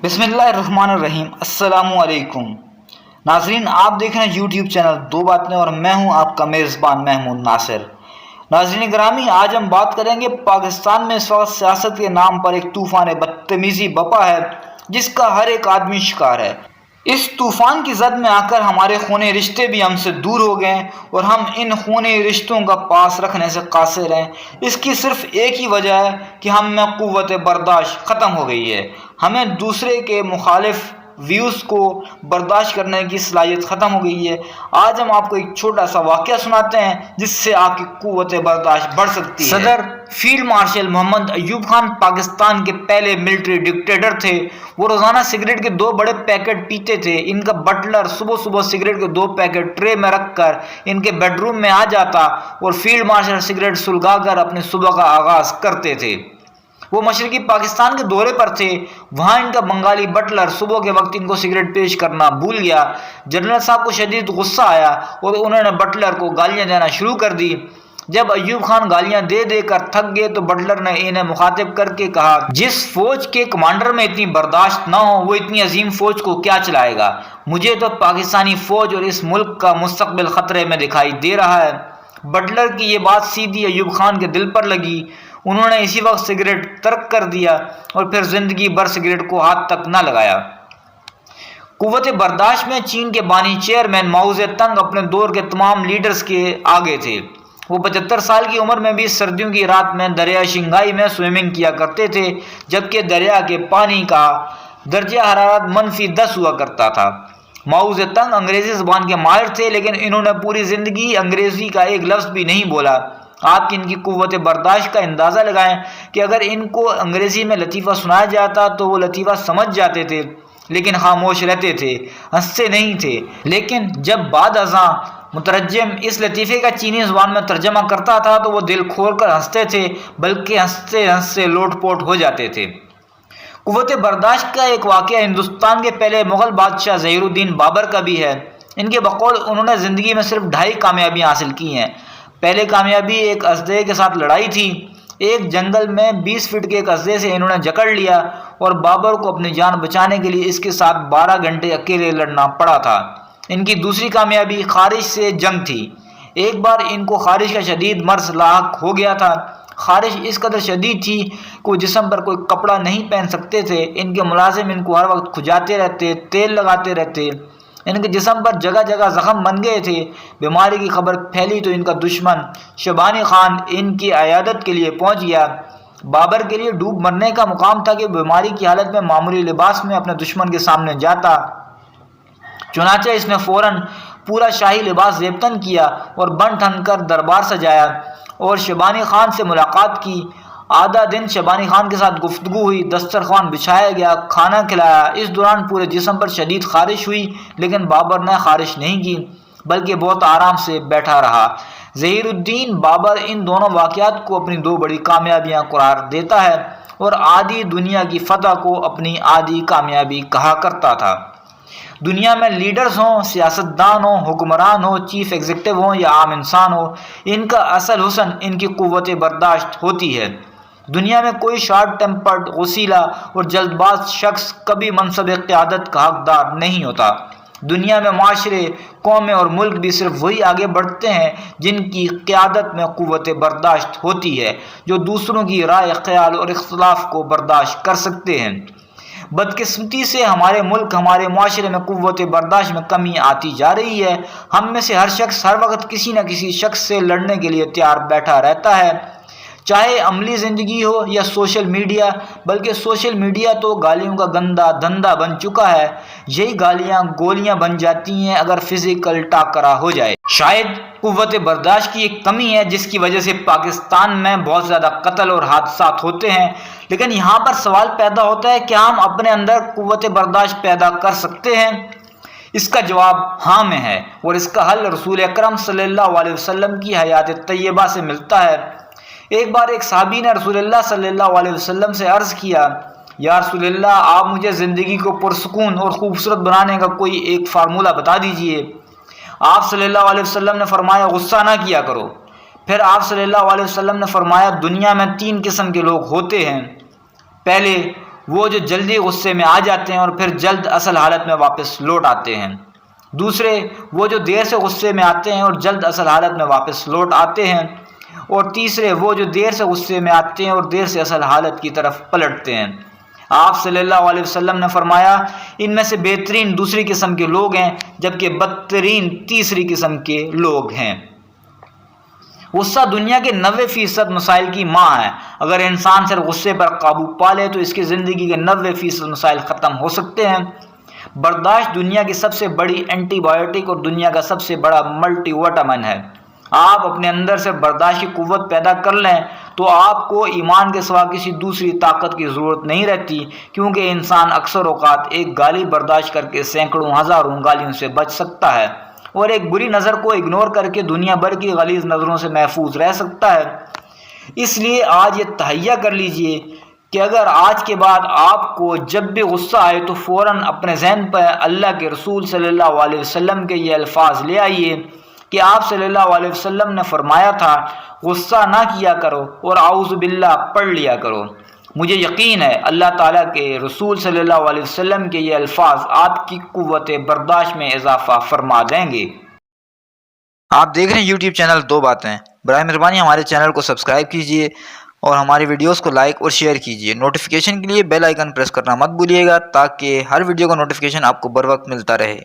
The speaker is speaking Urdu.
بسم اللہ الرحمن الرحیم۔ السلام علیکم ناظرین، آپ دیکھ رہے ہیں یوٹیوب چینل دو باتیں اور میں ہوں آپ کا میزبان محمود ناصر۔ ناظرین گرامی، آج ہم بات کریں گے پاکستان میں اس وقت سیاست کے نام پر ایک طوفان بدتمیزی بپا ہے جس کا ہر ایک آدمی شکار ہے۔ اس طوفان کی زد میں آ کر ہمارے خونے رشتے بھی ہم سے دور ہو گئے اور ہم ان خونے رشتوں کا پاس رکھنے سے قاصر ہیں۔ اس کی صرف ایک ہی وجہ ہے کہ ہم میں قوت برداشت ختم ہو گئی ہے۔ ہمیں دوسرے کے مخالف ویوز کو برداشت کرنے کی صلاحیت ختم ہو گئی ہے۔ آج ہم آپ کو ایک چھوٹا سا واقعہ سناتے ہیں جس سے آپ کی قوت برداشت بڑھ سکتی ہے۔ صدر فیلڈ مارشل محمد ایوب خان پاکستان کے پہلے ملٹری ڈکٹیٹر تھے۔ وہ روزانہ سگریٹ کے 2 بڑے پیکٹ پیتے تھے۔ ان کا بٹلر صبح صبح سگریٹ کے 2 پیکٹ ٹرے میں رکھ کر ان کے بیڈ روم میں آ جاتا اور فیلڈ مارشل سگریٹ سلگا کر اپنے صبح کا آغاز کرتے تھے۔ وہ مشرقی پاکستان کے دورے پر تھے۔ وہاں ان کا بنگالی بٹلر صبح کے وقت ان کو سگریٹ پیش کرنا بھول گیا۔ جنرل صاحب کو شدید غصہ آیا اور انہوں نے بٹلر کو گالیاں دینا شروع کر دی۔ جب ایوب خان گالیاں دے دے کر تھک گئے تو بٹلر نے انہیں مخاطب کر کے کہا، جس فوج کے کمانڈر میں اتنی برداشت نہ ہو وہ اتنی عظیم فوج کو کیا چلائے گا؟ مجھے تو پاکستانی فوج اور اس ملک کا مستقبل خطرے میں دکھائی دے رہا ہے۔ بٹلر کی یہ بات سیدھی ایوب خان کے دل پر لگی۔ انہوں نے اسی وقت سگریٹ ترک کر دیا اور پھر زندگی بھر سگریٹ کو ہاتھ تک نہ لگایا۔ قوت برداشت میں چین کے بانی چیئرمین ماؤ زے تنگ اپنے دور کے تمام لیڈرز کے آگے تھے۔ وہ 75 سال کی عمر میں بھی سردیوں کی رات میں دریا شنگھائی میں سوئمنگ کیا کرتے تھے، جبکہ دریا کے پانی کا درجہ حرارت -10 ہوا کرتا تھا۔ ماؤ زے تنگ انگریزی زبان کے ماہر تھے، لیکن انہوں نے پوری زندگی انگریزی کا ایک لفظ بھی نہیں بولا۔ آپ کی ان کی قوت برداشت کا اندازہ لگائیں کہ اگر ان کو انگریزی میں لطیفہ سنایا جاتا تو وہ لطیفہ سمجھ جاتے تھے، لیکن خاموش رہتے تھے، ہنستے نہیں تھے۔ لیکن جب بعد ازاں مترجم اس لطیفے کا چینی زبان میں ترجمہ کرتا تھا تو وہ دل کھول کر ہنستے تھے، بلکہ ہنستے ہنستے لوٹ پوٹ ہو جاتے تھے۔ قوت برداشت کا ایک واقعہ ہندوستان کے پہلے مغل بادشاہ ظہیر الدین بابر کا بھی ہے۔ ان کے بقول انہوں نے زندگی میں صرف 2.5 کامیابیاں حاصل کی ہیں۔ پہلے کامیابی ایک اژدہے کے ساتھ لڑائی تھی۔ ایک جنگل میں 20 فٹ کے ایک اژدہے سے انہوں نے جکڑ لیا اور بابر کو اپنی جان بچانے کے لیے اس کے ساتھ 12 گھنٹے اکیلے لڑنا پڑا تھا۔ ان کی دوسری کامیابی خارش سے جنگ تھی۔ ایک بار ان کو خارش کا شدید مرض لاحق ہو گیا تھا۔ خارش اس قدر شدید تھی کہ وہ جسم پر کوئی کپڑا نہیں پہن سکتے تھے۔ ان کے ملازم ان کو ہر وقت کھجاتے رہتے، تیل لگاتے رہتے۔ ان کے جسم پر جگہ جگہ زخم بن گئے تھے۔ بیماری کی خبر پھیلی تو ان کا دشمن شیبانی خان ان کی عیادت کے لیے پہنچ گیا۔ بابر کے لیے ڈوب مرنے کا مقام تھا کہ بیماری کی حالت میں معمولی لباس میں اپنے دشمن کے سامنے جاتا۔ چنانچہ اس نے فوراً پورا شاہی لباس زیبتن کیا اور بن ٹھن کر دربار سجایا اور شیبانی خان سے ملاقات کی۔ آدھا دن شیبانی خان کے ساتھ گفتگو ہوئی، دسترخوان بچھایا گیا، کھانا کھلایا۔ اس دوران پورے جسم پر شدید خارش ہوئی، لیکن بابر نے خارش نہیں کی بلکہ بہت آرام سے بیٹھا رہا۔ ظہیر الدین بابر ان دونوں واقعات کو اپنی 2 بڑی کامیابیاں قرار دیتا ہے اور آدھی دنیا کی فتح کو اپنی آدھی کامیابی کہا کرتا تھا۔ دنیا میں لیڈرز ہوں، سیاستدان ہوں، حکمران ہوں، چیف ایگزیکٹو ہوں یا عام انسان ہو، ان کا اصل حسن ان کی قوت برداشت ہوتی ہے۔ دنیا میں کوئی شارٹ ٹیمپرڈ، غصیلا اور جلد باز شخص کبھی منصب قیادت کا حقدار نہیں ہوتا۔ دنیا میں معاشرے، قومیں اور ملک بھی صرف وہی آگے بڑھتے ہیں جن کی قیادت میں قوت برداشت ہوتی ہے، جو دوسروں کی رائے، خیال اور اختلاف کو برداشت کر سکتے ہیں۔ بدقسمتی سے ہمارے ملک، ہمارے معاشرے میں قوت برداشت میں کمی آتی جا رہی ہے۔ ہم میں سے ہر شخص ہر وقت کسی نہ کسی شخص سے لڑنے کے لیے تیار بیٹھا رہتا ہے، چاہے عملی زندگی ہو یا سوشل میڈیا، بلکہ سوشل میڈیا تو گالیوں کا گندا دھندا بن چکا ہے۔ یہی گالیاں گولیاں بن جاتی ہیں اگر فزیکل ٹاکرا ہو جائے۔ شاید قوت برداشت کی ایک کمی ہے جس کی وجہ سے پاکستان میں بہت زیادہ قتل اور حادثات ہوتے ہیں، لیکن یہاں پر سوال پیدا ہوتا ہے کہ ہم اپنے اندر قوت برداشت پیدا کر سکتے ہیں؟ اس کا جواب ہاں میں ہے، اور اس کا حل رسول اکرم صلی اللہ علیہ وسلم کی حیات طیبہ سے ملتا ہے۔ ایک بار ایک صحابی نے رسول اللہ صلی اللہ علیہ وسلم سے عرض کیا، یا رسول اللہ، آپ مجھے زندگی کو پرسکون اور خوبصورت بنانے کا کوئی ایک فارمولہ بتا دیجئے۔ آپ صلی اللہ علیہ وسلم نے فرمایا، غصہ نہ کیا کرو۔ پھر آپ صلی اللہ علیہ وسلم نے فرمایا، دنیا میں 3 قسم کے لوگ ہوتے ہیں۔ پہلے وہ جو جلدی غصے میں آ جاتے ہیں اور پھر جلد اصل حالت میں واپس لوٹ آتے ہیں۔ دوسرے وہ جو دیر سے غصے میں آتے ہیں اور جلد اصل حالت میں واپس لوٹ آتے ہیں۔ اور تیسرے وہ جو دیر سے غصے میں آتے ہیں اور دیر سے اصل حالت کی طرف پلٹتے ہیں۔ آپ صلی اللہ علیہ وسلم نے فرمایا ان میں سے بہترین دوسری قسم کے لوگ ہیں جبکہ بدترین تیسری قسم کے لوگ ہیں۔ غصہ دنیا کے 90% مسائل کی ماں ہے۔ اگر انسان صرف غصے پر قابو پا لے تو اس کی زندگی کے 90% مسائل ختم ہو سکتے ہیں۔ برداشت دنیا کی سب سے بڑی اینٹی بایوٹک اور دنیا کا سب سے بڑا ملٹی وٹامن ہے۔ آپ اپنے اندر سے برداشت کی قوت پیدا کر لیں تو آپ کو ایمان کے سوا کسی دوسری طاقت کی ضرورت نہیں رہتی، کیونکہ انسان اکثر اوقات ایک گالی برداشت کر کے سینکڑوں ہزاروں گالیوں سے بچ سکتا ہے، اور ایک بری نظر کو اگنور کر کے دنیا بھر کی غلیظ نظروں سے محفوظ رہ سکتا ہے۔ اس لیے آج یہ تہیہ کر لیجئے کہ اگر آج کے بعد آپ کو جب بھی غصہ آئے تو فوراً اپنے ذہن پر اللہ کے رسول صلی اللہ علیہ وسلم کے یہ الفاظ لے آئیے کہ آپ صلی اللہ علیہ وسلم نے فرمایا تھا غصہ نہ کیا کرو اور اعوذ باللہ پڑھ لیا کرو۔ مجھے یقین ہے اللہ تعالیٰ کے رسول صلی اللہ علیہ وسلم کے یہ الفاظ آپ کی قوت برداشت میں اضافہ فرما دیں گے۔ آپ دیکھ رہے ہیں یوٹیوب چینل دو باتیں۔ برائے مہربانی ہمارے چینل کو سبسکرائب کیجئے اور ہماری ویڈیوز کو لائک اور شیئر کیجئے۔ نوٹیفیکیشن کے لیے بیل آئیکن پریس کرنا مت بھولیے گا تاکہ ہر ویڈیو کا نوٹیفیکیشن آپ کو بر وقت ملتا رہے۔